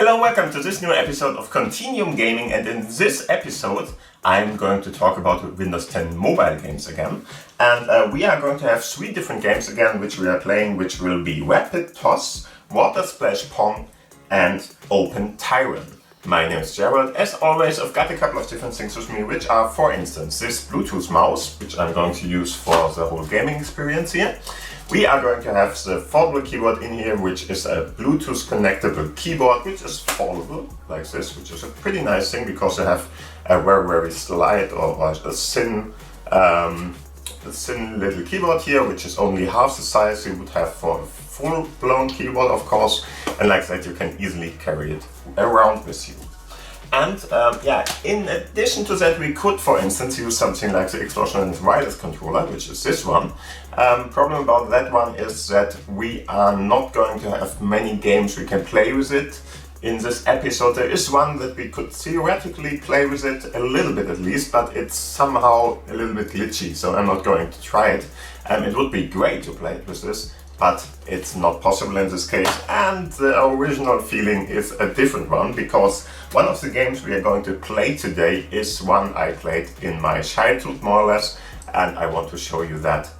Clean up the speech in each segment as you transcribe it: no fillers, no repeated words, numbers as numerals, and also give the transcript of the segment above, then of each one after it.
Hello, welcome to this new episode of Continuum Gaming, and in this episode I'm going to talk about Windows 10 mobile games again. And we are going to have 3 different games again which we are playing, which will be Rapid Toss, Water Splash Pong and Open Tyrian. My name is Gerald. As always, I've got a couple of different things with me, which are, for instance, this Bluetooth mouse, which I'm going to use for the whole gaming experience here. We are going to have the Foldable keyboard in here, which is a Bluetooth connectable keyboard, which is foldable, like this, which is a pretty nice thing because you have a very slight or a thin little keyboard here, which is only half the size you would have for a full-blown keyboard, of course, and like that you can easily carry it around with you. And in addition to that, we could, for instance, use something like the Explosion wireless controller, which is this one. Problem about that one is that we are not going to have many games we can play with it. In this episode, there is one that we could theoretically play with it a little bit at least, but it's somehow a little bit glitchy, so I'm not going to try it. It would be great to play it with this, but it's not possible in this case, and the original feeling is a different one, because one of the games we are going to play today is one I played in my childhood, more or less, and I want to show you that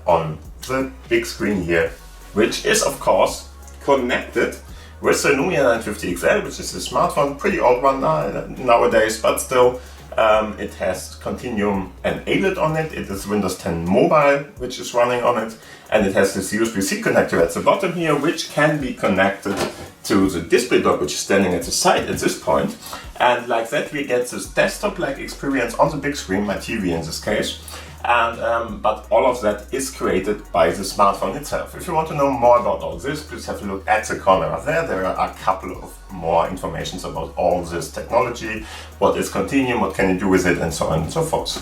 on the big screen here, which is of course connected with the Lumia 950 XL, which is a smartphone, pretty old one nowadays, but still it has Continuum enabled on it. It is Windows 10 Mobile, which is running on it, and it has this USB-C connector at the bottom here, which can be connected to the display dock, which is standing at the side at this point. And like that, we get this desktop-like experience on the big screen, my TV in this case. And but all of that is created by the smartphone itself. If you want to know more about all this, please have a look at the corner there. There are a couple of more informations about all this technology, what is Continuum, what can you do with it, and so on and so forth.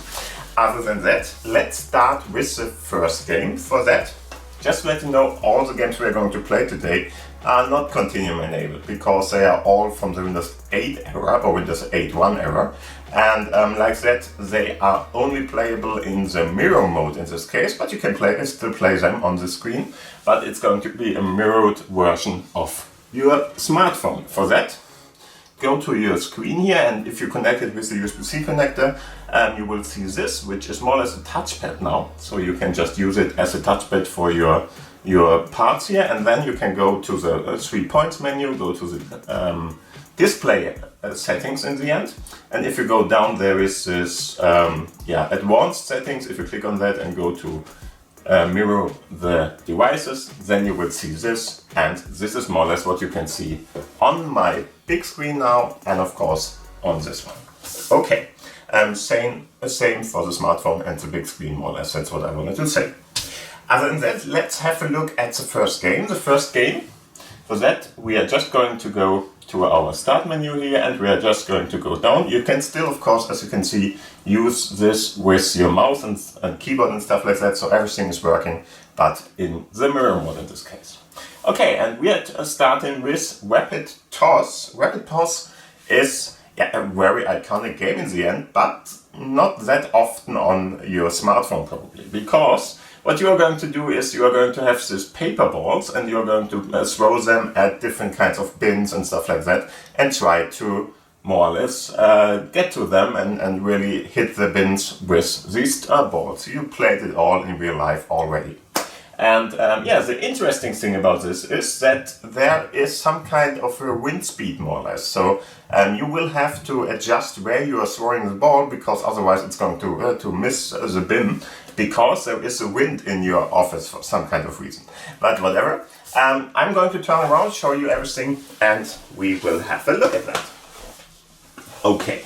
Other than that, let's start with the first game. For that, just to let you know, all the games we are going to play today are not Continuum enabled, because they are all from the Windows 8 era or Windows 8.1 era. And like that, they are only playable in the mirror mode in this case, but you can still play them on the screen, but it's going to be a mirrored version of your smartphone. For that, go to your screen here, and if you connect it with the USB-C connector, you will see this, which is more or less a touchpad now. So you can just use it as a touchpad for your parts here, and then you can go to the 3 points menu, go to the display settings in the end, and if you go down, there is this advanced settings. If you click on that and go to mirror the devices, then you will see this, and this is more or less what you can see on my big screen now, and of course on this one. Okay, same for the smartphone and the big screen, more or less. That's what I wanted to say. Other than that, let's have a look at the first game. For that, we are just going to go to our start menu here, and we are just going to go down. You can still, of course, as you can see, use this with your mouse and keyboard and stuff like that, so everything is working, but in the mirror mode in this case. Okay, and we are starting with Rapid Toss. Rapid Toss is a very iconic game in the end, but not that often on your smartphone probably, because what you are going to do is you are going to have these paper balls, and you are going to throw them at different kinds of bins and stuff like that, and try to more or less get to them and really hit the bins with these balls. You played it all in real life already. And the interesting thing about this is that there is some kind of a wind speed, more or less. So you will have to adjust where you are throwing the ball, because otherwise it's going to miss the bin, because there is a wind in your office for some kind of reason. But whatever. I'm going to turn around, show you everything, and we will have a look at that. Okay,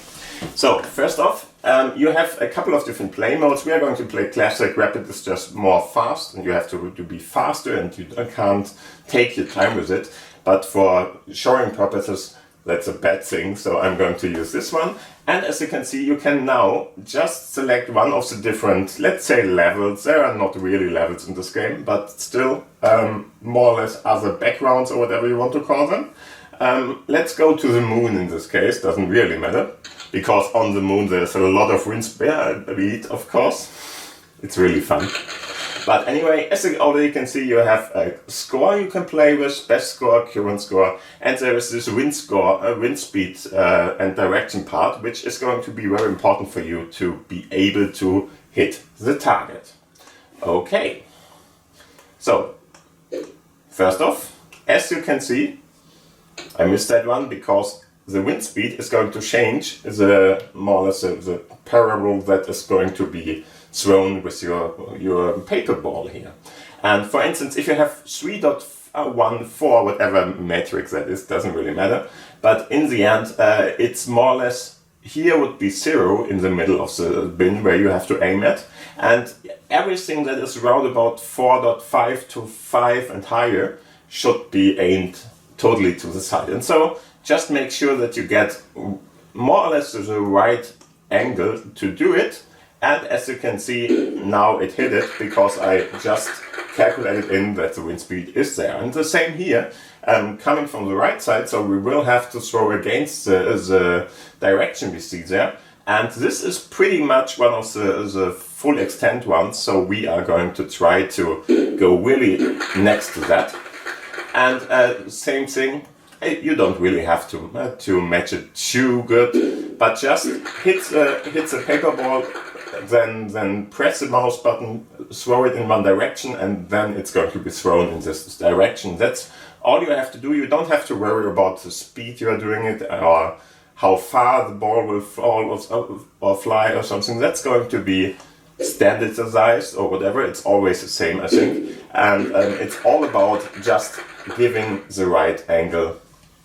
so first off, you have a couple of different play modes. We are going to play Classic. Rapid is just more fast, and you have to be faster, and you can't take your time with it. But for showing purposes, that's a bad thing, so I'm going to use this one. And as you can see, you can now just select one of the different, let's say, levels. There are not really levels in this game, but still more or less other backgrounds or whatever you want to call them. Let's go to the moon in this case, doesn't really matter, because on the moon there's a lot of wind speed, of course. It's really fun. But anyway, as you already can see, you have a score you can play with, best score, current score, and there is this wind score, wind speed and direction part, which is going to be very important for you to be able to hit the target. Okay, so first off, as you can see, I missed that one because the wind speed is going to change the more or less the parable that is going to be thrown with your paper ball here. And for instance, if you have 3.14, whatever matrix that is, doesn't really matter. But in the end, it's more or less, here would be 0 in the middle of the bin where you have to aim at. And everything that is around about 4.5 to 5 and higher should be aimed totally to the side. And so just make sure that you get more or less the right angle to do it. And as you can see, now it hit it because I just calculated in that the wind speed is there. And the same here, coming from the right side, so we will have to throw against the direction we see there. And this is pretty much one of the full extent ones, so we are going to try to go really next to that. And same thing, you don't really have to match it too good, but just hit the paper ball, then press the mouse button, throw it in one direction, and then it's going to be thrown in this direction. That's all you have to do. You don't have to worry about the speed you are doing it or how far the ball will fall or fly or something. That's going to be standardized or whatever. It's always the same, I think. And it's all about just giving the right angle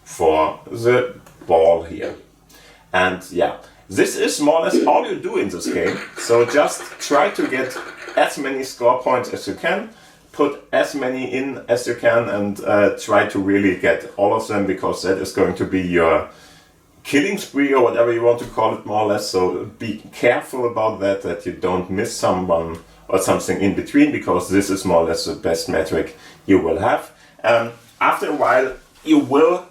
for the ball here. And yeah, this is more or less all you do in this game. So just try to get as many score points as you can, put as many in as you can, and try to really get all of them, because that is going to be your killing spree or whatever you want to call it, more or less. So be careful about that you don't miss someone or something in between, because this is more or less the best metric you will have. After a while you will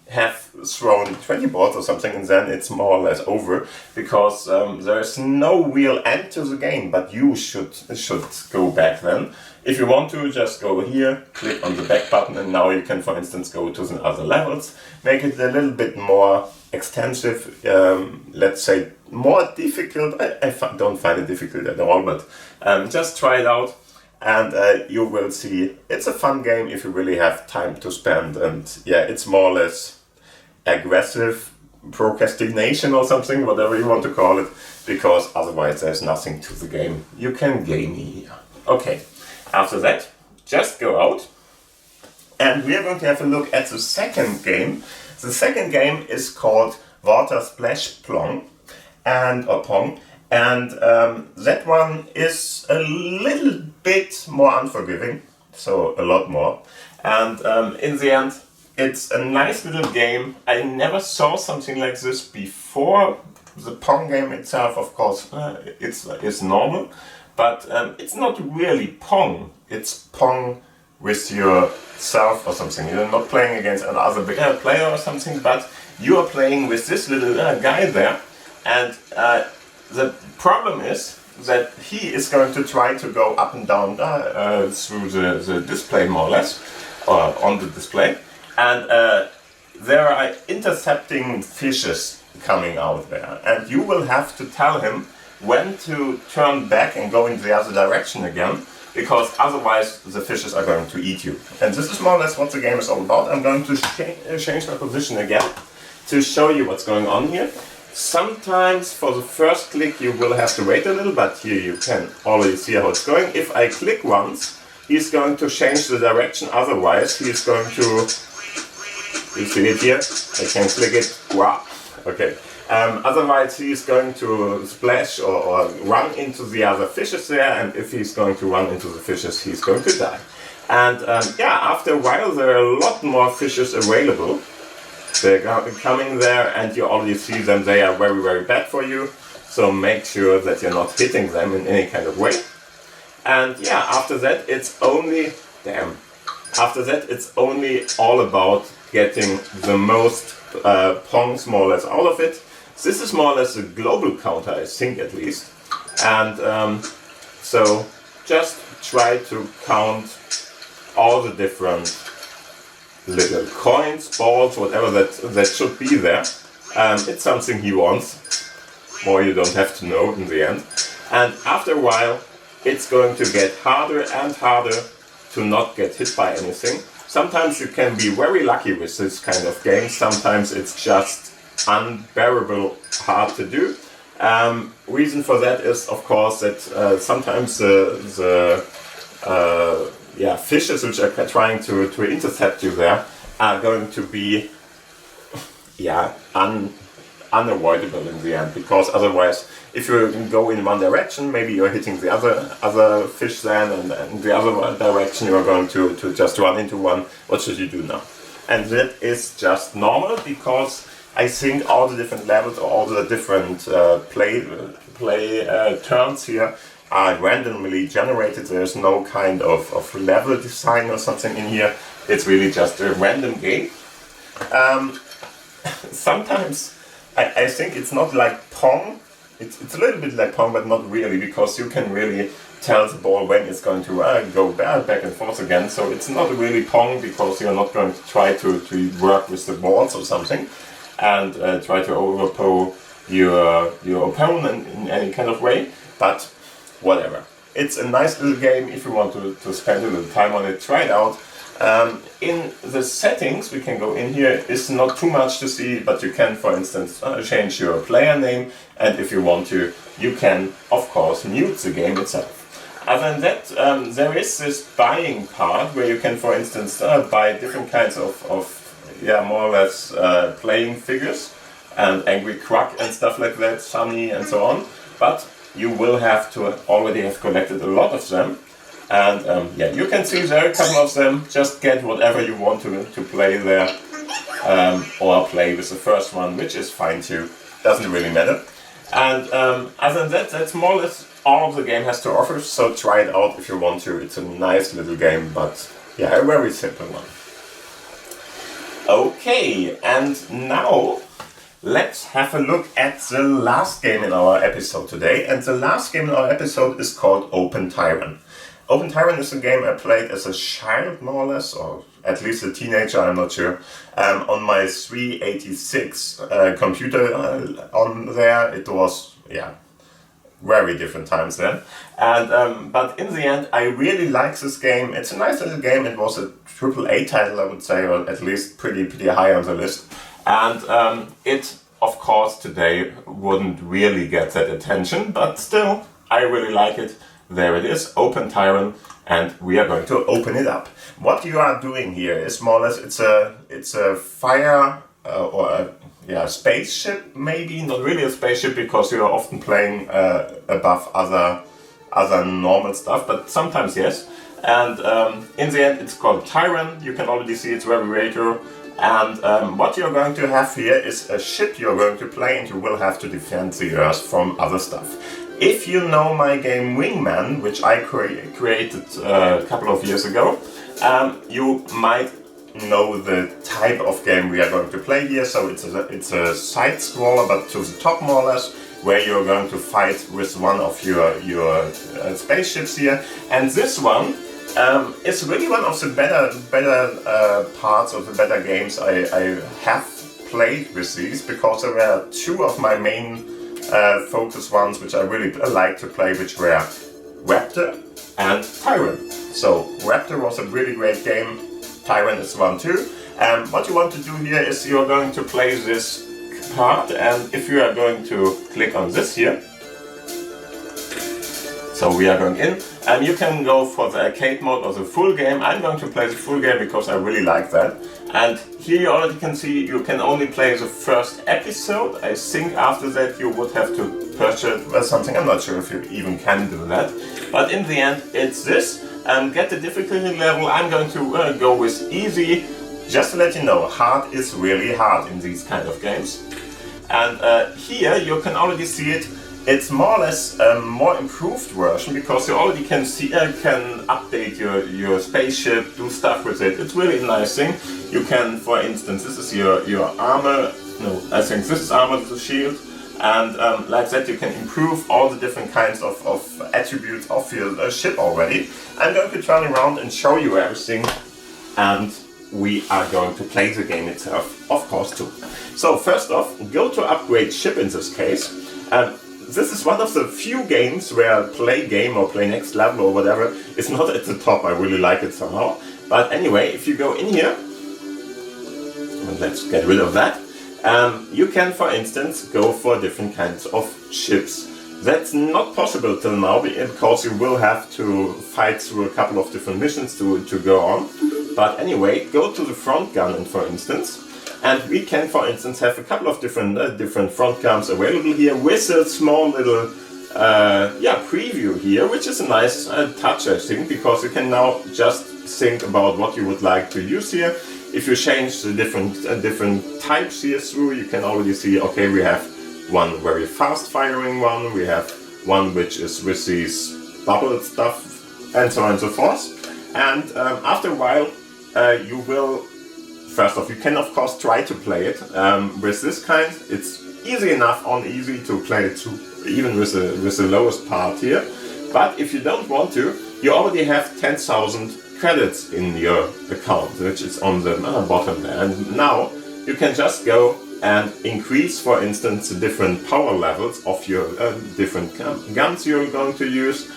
have thrown 20 balls or something, and then it's more or less over, because there is no real end to the game, but you should go back then. If you want to, just go here, click on the back button, and now you can, for instance, go to the other levels, make it a little bit more extensive, let's say more difficult. I don't find it difficult at all, but just try it out. And you will see it's a fun game if you really have time to spend. And yeah, it's more or less aggressive procrastination or something, whatever you want to call it, because otherwise there's nothing to the game. You can game me here. Okay, after that, just go out. And we are going to have a look at the second game. The second game is called Water Splash Pong, or Pong. And that one is a little bit more unforgiving, so a lot more. And in the end, it's a nice little game. I never saw something like this before. The Pong game itself, of course, it's normal, but it's not really Pong. It's Pong with yourself or something. You're not playing against another bigger player or something, but you are playing with this little guy there. And the problem is that he is going to try to go up and down through the display, more or less, or on the display. And there are intercepting fishes coming out there. And you will have to tell him when to turn back and go in the other direction again, because otherwise the fishes are going to eat you. And this is more or less what the game is all about. I'm going to change my position again to show you what's going on here. Sometimes for the first click you will have to wait a little, but here you can already see how it's going. If I click once, he's going to change the direction, otherwise he's going to, you see it here, I can click it, wow, okay. Otherwise he's going to splash or run into the other fishes there, and if he's going to run into the fishes, he's going to die. And yeah, after a while there are a lot more fishes available. They're coming there, and you already see them. They are very, very bad for you, so make sure that you're not hitting them in any kind of way. And yeah, after that it's only all about getting the most Pongs more or less out of it. This is more or less a global counter, I think, at least. And so just try to count all the different little coins, balls, whatever that should be there. It's something he wants. More you don't have to know in the end. And after a while, it's going to get harder and harder to not get hit by anything. Sometimes you can be very lucky with this kind of game. Sometimes it's just unbearable hard to do. Reason for that is, of course, that sometimes the fishes which are trying to intercept you there are going to be unavoidable in the end, because otherwise, if you go in one direction, maybe you're hitting the other fish then, and in the other direction you're going to just run into one. What should you do now? And that is just normal, because I think all the different levels or all the different play turns here are randomly generated. There's no kind of level design or something in here. It's really just a random game. Sometimes I think it's not like Pong. It's a little bit like Pong, but not really, because you can really tell the ball when it's going to go back and forth again. So it's not really Pong, because you're not going to try to work with the balls or something and try to overpower your opponent in any kind of way. But whatever. It's a nice little game. If you want to spend a little time on it, try it out. In the settings, we can go in here. It's not too much to see, but you can, for instance, change your player name, and if you want to, you can, of course, mute the game itself. Other than that, there is this buying part where you can, for instance, buy different kinds of more or less playing figures, and Angry Quack and stuff like that, Sunny and so on. But you will have to already have collected a lot of them. And you can see there are a couple of them. Just get whatever you want to play there, or play with the first one, which is fine too. Doesn't really matter. And other than that, that's more or less all the game has to offer. So try it out if you want to. It's a nice little game, but a very simple one. Okay, and now let's have a look at the last game in our episode today. And the last game in our episode is called Open Tyrian. Open Tyrian is a game I played as a child, more or less, or at least a teenager, I'm not sure, on my 386 computer on there. It was, very different times then. And but in the end, I really like this game. It's a nice little game. It was a AAA title, I would say, or at least pretty high on the list. And it, of course, today wouldn't really get that attention, but still, I really like it. There it is, Open Tyrian, and we are going to open it up. What you are doing here is more or less, it's a fire or a spaceship, maybe not really a spaceship, because you are often playing above other normal stuff, but sometimes yes. And in the end, it's called Tyrian. You can already see it's very retro. And what you're going to have here is a ship you're going to play, and you will have to defend the Earth from other stuff. If you know my game Wingman, which I created a couple of years ago, you might know the type of game we are going to play here. So it's a side scroller, but to the top more or less, where you're going to fight with one of your spaceships here. And this one is really one of the better parts of the better games I have played with these, because there were two of my main focus ones which I really like to play, which were Raptor and Tyrian. So Raptor was a really great game, Tyrian is one too. What you want to do here is you're going to play this card, and if you are going to click on this here, so we are going in, and you can go for the arcade mode or the full game. I'm going to play the full game because I really like that. And here you already can see you can only play the first episode. I think after that you would have to purchase something. I'm not sure if you even can do that. But in the end it's this. Get the difficulty level. I'm going to go with easy. Just to let you know, hard is really hard in these kind of games. And here you can already see it. It's more or less a more improved version, because you already can see can update your spaceship, do stuff with it. It's really a nice thing. You can, for instance, this is your armor. No, I think this is armor, the shield. and like that you can improve all the different kinds of attributes of your ship already. I'm going to turn around and show you everything, and we are going to play the game itself, of course, too. So first off, go to upgrade ship in this case. This is one of the few games where play game or play next level or whatever is not at the top. I really like it somehow. But anyway, if you go in here, let's get rid of that. You can, for instance, go for different kinds of ships. That's not possible till now because you will have to fight through a couple of different missions to go on. But anyway, go to the front gun, for instance, and we can, for instance, have a couple of different front guns available here with a small little preview here, which is a nice touch, I think, because you can now just think about what you would like to use here. If you change the different types here through, you can already see, okay, we have one very fast firing one, we have one which is with these bubble stuff, and so on and so forth. And after a while, you will, first off, you can of course try to play it with this kind. It's easy enough on easy to play it too, even with the lowest part here. But if you don't want to, you already have 10,000 credits in your account, which is on the bottom there. And now you can just go and increase, for instance, the different power levels of your different guns you're going to use.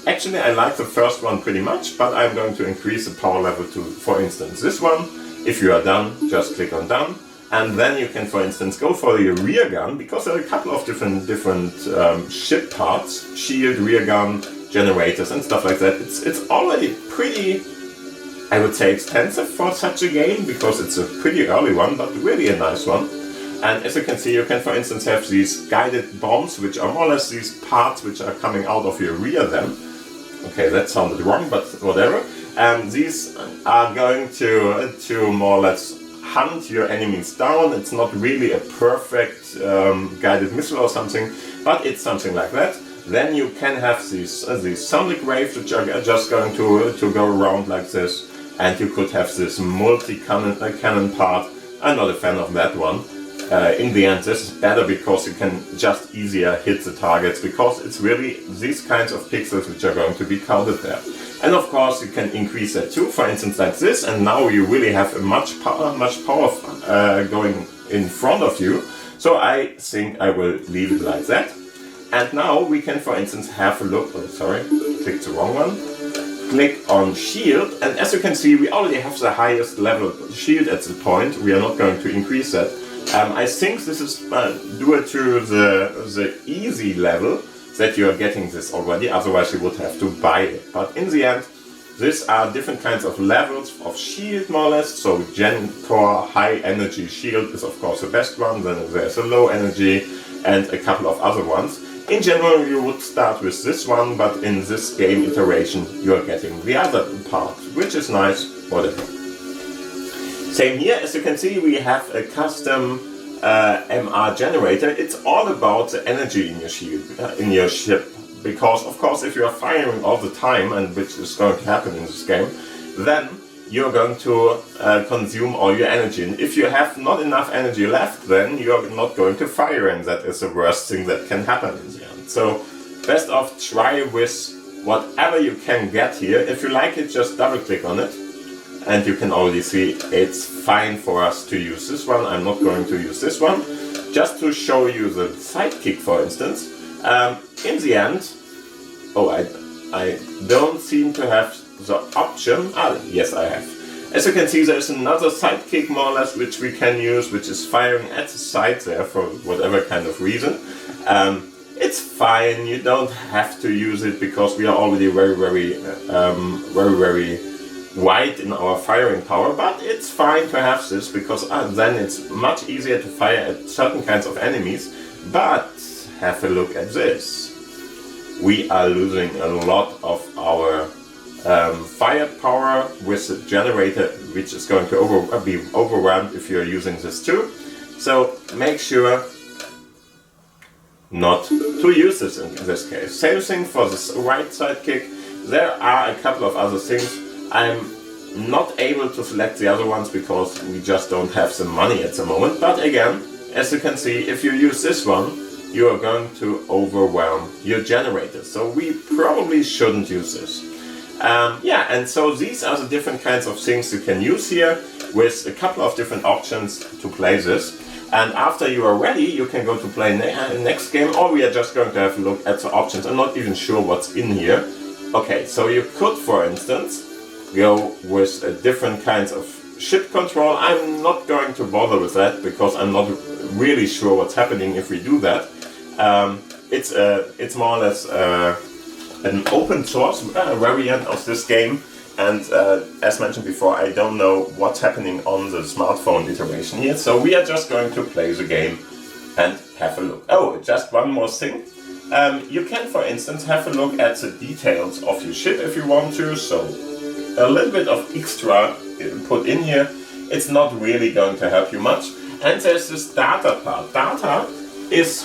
Actually, I like the first one pretty much, but I'm going to increase the power level to, for instance, this one. If you are done, just click on done. And then you can, for instance, go for your rear gun, because there are a couple of different ship parts, shield, rear gun, generators and stuff like that. It's already pretty, I would say, extensive for such a game, because it's a pretty early one, but really a nice one. And as you can see, you can, for instance, have these guided bombs, which are more or less these parts which are coming out of your rear then. Okay, that sounded wrong, but whatever. These are going to more or less hunt your enemies down. It's not really a perfect guided missile or something, but it's something like that. Then you can have these sonic waves, which are just going to go around like this. And you could have this multi-cannon part. I'm not a fan of that one. In the end, this is better because you can just easier hit the targets, because it's really these kinds of pixels which are going to be counted there. And of course you can increase that too, for instance like this, and now you really have a much power going in front of you. So I think I will leave it like that. And now we can, for instance, have a look, clicked the wrong one. Click on shield, and as you can see, we already have the highest level shield at the point. We are not going to increase that. I think this is due to the easy level that you are getting this already, otherwise you would have to buy it. But in the end, these are different kinds of levels of shield, more or less. So Gen Core high energy shield is of course the best one, then there's a low energy and a couple of other ones. In general, you would start with this one, but in this game iteration, you're getting the other part, which is nice, whatever. Same here, as you can see, we have a custom MR generator. It's all about the energy in your shield, in your ship, because of course, if you are firing all the time, and which is going to happen in this game, then you're going to consume all your energy. And if you have not enough energy left, then you're not going to fire, and that is the worst thing that can happen in the end. So best off try with whatever you can get here. If you like it, just double click on it, and you can already see it's fine for us to use this one. I'm not going to use this one. Just to show you the sidekick, for instance. In the end, I don't seem to have the option. Yes, I have. As you can see, there's another sidekick, more or less, which we can use, which is firing at the side there for whatever kind of reason. It's fine. You don't have to use it because we are already very wide in our firing power. But it's fine to have this because then it's much easier to fire at certain kinds of enemies. But have a look at this. We are losing a lot of our firepower with the generator, which is going to be overwhelmed if you're using this too. So make sure not to use this in this case. Same thing for this right sidekick. There are a couple of other things. I'm not able to select the other ones because we just don't have the money at the moment. But again, as you can see, if you use this one, you are going to overwhelm your generator. So we probably shouldn't use this. Yeah, and so these are the different kinds of things you can use here with a couple of different options to play this. And after you are ready, you can go to play next game, or we are just going to have a look at the options. I'm not even sure what's in here. Okay, so you could, for instance, go with different kinds of ship control. I'm not going to bother with that because I'm not really sure what's happening if we do that. It's more or less an open source variant of this game, and as mentioned before, I don't know what's happening on the smartphone iteration here, so we are just going to play the game and have a look. Oh, just one more thing. You can, for instance, have a look at the details of your ship if you want to, so a little bit of extra put in here. It's not really going to help you much. And there's this data part. Data is...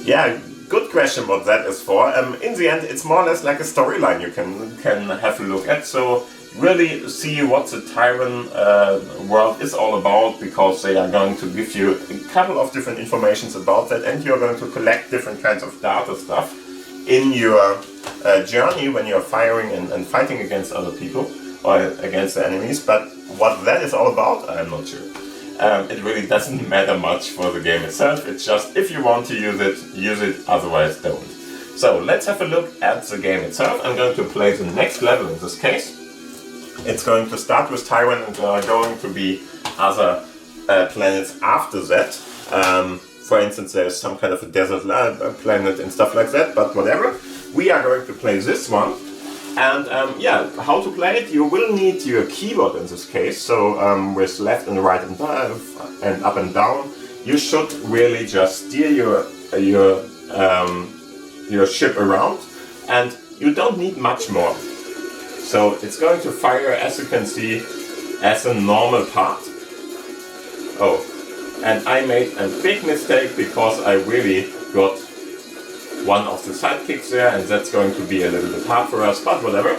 yeah, good question what that is for. In the end, it's more or less like a storyline you can have a look at. So really see what the Tyrian world is all about, because they are going to give you a couple of different informations about that, and you're going to collect different kinds of data stuff in your journey when you're firing and fighting against other people or against the enemies. But what that is all about, I'm not sure. It really doesn't matter much for the game itself. It's just if you want to use it, otherwise don't. So let's have a look at the game itself. I'm going to play the next level in this case. It's going to start with Tyrian, and there are going to be other planets after that. For instance, there's some kind of a desert planet and stuff like that, but whatever. We are going to play this one. And yeah, how to play it? You will need your keyboard in this case. So with left and right and up and down, you should really just steer your ship around, and you don't need much more. So it's going to fire, as you can see, as a normal part. Oh, and I made a big mistake because I really got one of the sidekicks there, and that's going to be a little bit hard for us, but whatever.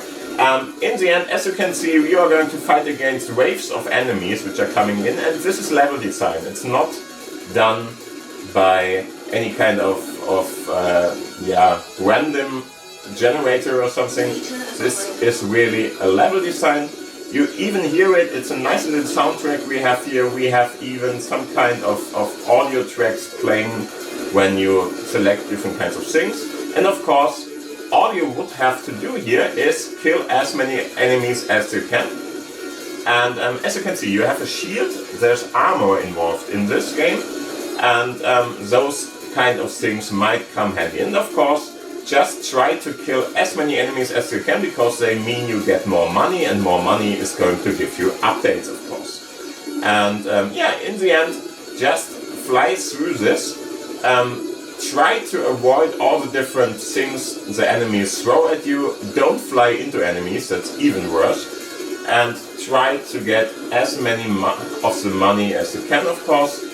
In the end, as you can see, we are going to fight against waves of enemies which are coming in, and this is level design. It's not done by any kind of random generator or something. This is really a level design. You even hear it, it's a nice little soundtrack we have here. We have even some kind of audio tracks playing when you select different kinds of things. And of course, all you would have to do here is kill as many enemies as you can. And as you can see, you have a shield, there's armor involved in this game, and those kind of things might come handy. And of course, just try to kill as many enemies as you can, because they mean you get more money, and more money is going to give you updates, of course. And yeah, in the end, just fly through this. Try to avoid all the different things the enemies throw at you. Don't fly into enemies, that's even worse. And try to get as many of the money as you can, of course.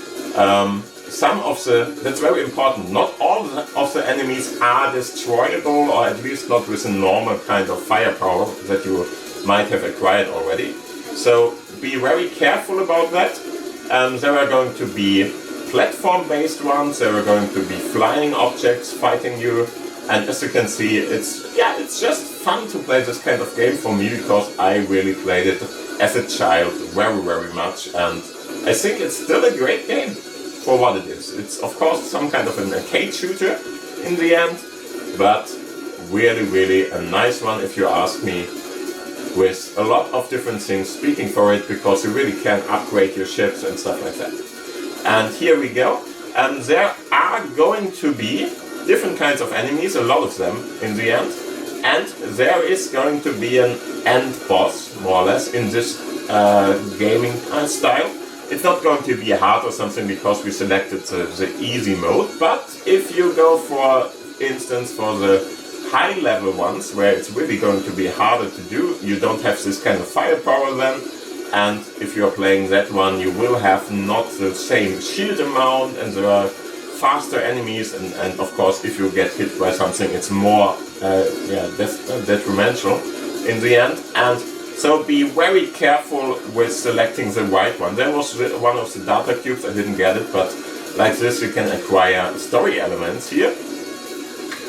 That's very important, not all of the enemies are destroyable, or at least not with a normal kind of firepower that you might have acquired already. So be very careful about that. There are going to be platform-based ones, there are going to be flying objects fighting you, and as you can see, it's just fun to play this kind of game for me, because I really played it as a child very, very much, and I think it's still a great game for what it is. It's of course some kind of an arcade shooter in the end, but really, really a nice one if you ask me, with a lot of different things speaking for it, because you really can upgrade your ships and stuff like that. And here we go. And there are going to be different kinds of enemies, a lot of them in the end. And there is going to be an end boss, more or less, in this gaming style. It's not going to be hard or something because we selected the easy mode. But if you go, for instance, for the high level ones, where it's really going to be harder to do, you don't have this kind of firepower then. And if you're playing that one, you will have not the same shield amount, and there are faster enemies, and of course if you get hit by something, it's more detrimental in the end. And so be very careful with selecting the right one. There was one of the data cubes, I didn't get it, but like this you can acquire story elements here.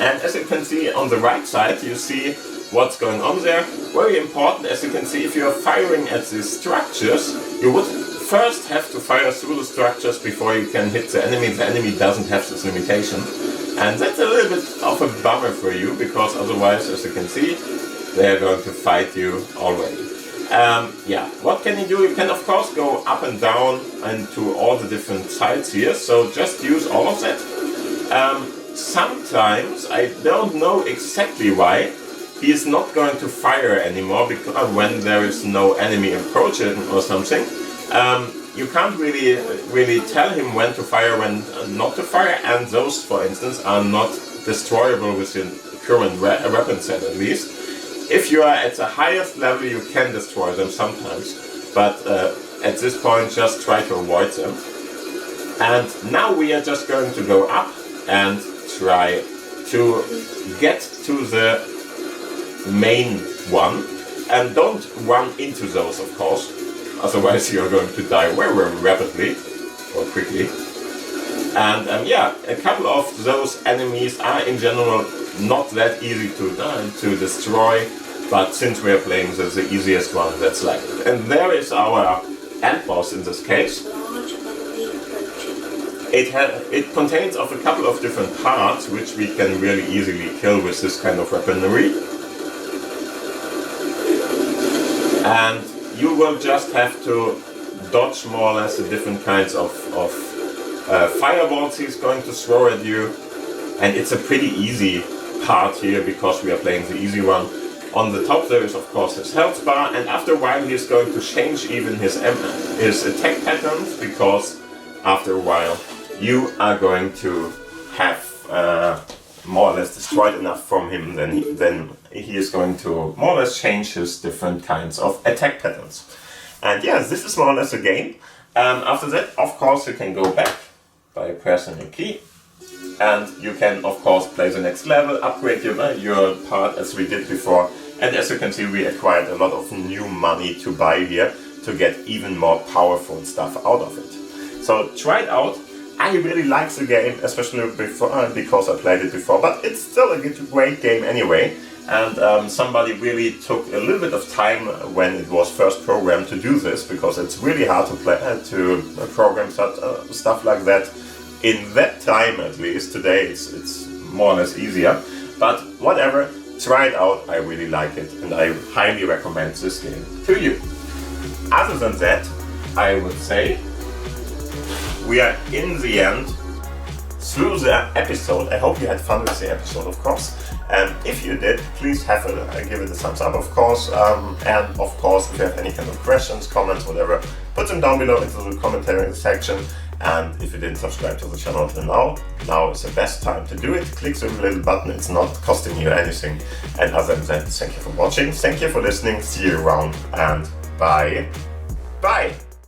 And as you can see on the right side, you see what's going on there. Very important, as you can see, if you are firing at these structures, you would first have to fire through the structures before you can hit the enemy. The enemy doesn't have this limitation. And that's a little bit of a bummer for you, because otherwise, as you can see, they are going to fight you already. Yeah, what can you do? You can of course go up and down and to all the different sides here, so just use all of that. Sometimes, I don't know exactly why, he is not going to fire anymore because when there is no enemy approaching or something. You can't really tell him when to fire, when not to fire, and those, for instance, are not destroyable with your current weapon set at least. If you are at the highest level, you can destroy them sometimes, but at this point just try to avoid them. And now we are just going to go up and try to get to the main one, and don't run into those, of course, otherwise you're going to die very, very rapidly or quickly. And yeah, a couple of those enemies are in general not that easy to destroy, but since we are playing the easiest one, that's like it. And there is our end boss in this case. It contains of a couple of different parts which we can really easily kill with this kind of weaponry. And you will just have to dodge more or less the different kinds of fireballs he's going to throw at you. And it's a pretty easy part here because we are playing the easy one. On the top there is of course his health bar, and after a while he's going to change even his attack patterns, because after a while you are going to have more or less destroyed enough from him, then he is going to more or less change his different kinds of attack patterns. And yeah, this is more or less a game. After that, of course, you can go back by pressing a key, and you can of course play the next level, upgrade your part as we did before. And as you can see, we acquired a lot of new money to buy here to get even more powerful stuff out of it. So try it out. I really like the game, especially because I played it before, but it's still a great game anyway. And somebody really took a little bit of time when it was first programmed to do this, because it's really hard to program stuff like that in that time, at least. Today it's more or less easier, but whatever, try it out. I really like it, and I highly recommend this game to you. Other than that, I would say we are in the end through the episode. I hope you had fun with the episode, of course. If you did, please give it a thumbs up, of course. And of course, if you have any kind of questions, comments, whatever, put them down below into the commentary section. And if you didn't subscribe to the channel until now is the best time to do it. Click the little button, it's not costing you anything. And other than that, thank you for watching, thank you for listening, see you around, and bye. Bye!